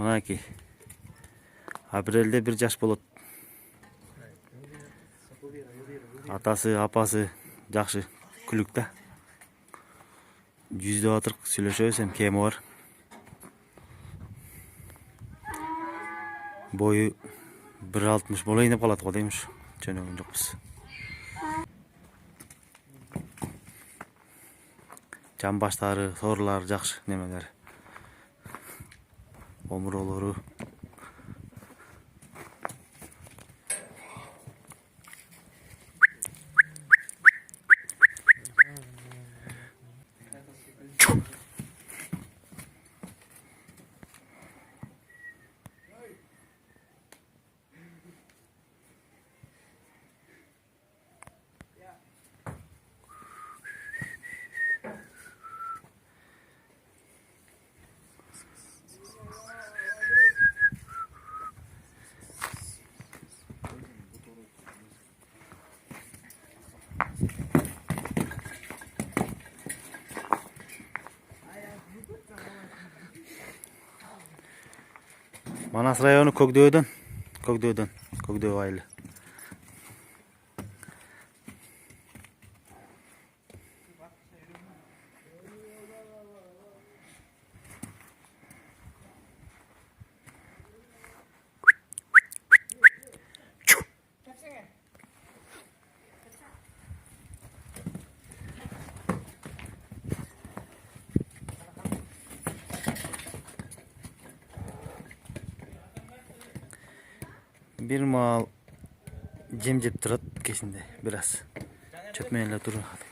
Мынакей. Апрелде 1 жаш болот. Атасы, апасы жакшы күлүк да. Жүздө атырк сүйлөшөбүз, эми кеми бар. Бою 1,60 болайын деп калат го деймиш. Чөнөгөн жокпуз. Жамбаштары, сорлары жакшы немелер. Омуролору. Манас району Көкдөб айылы. Bir mal жем жеп турат кечинде, бир аз. Чөп менен эле турат.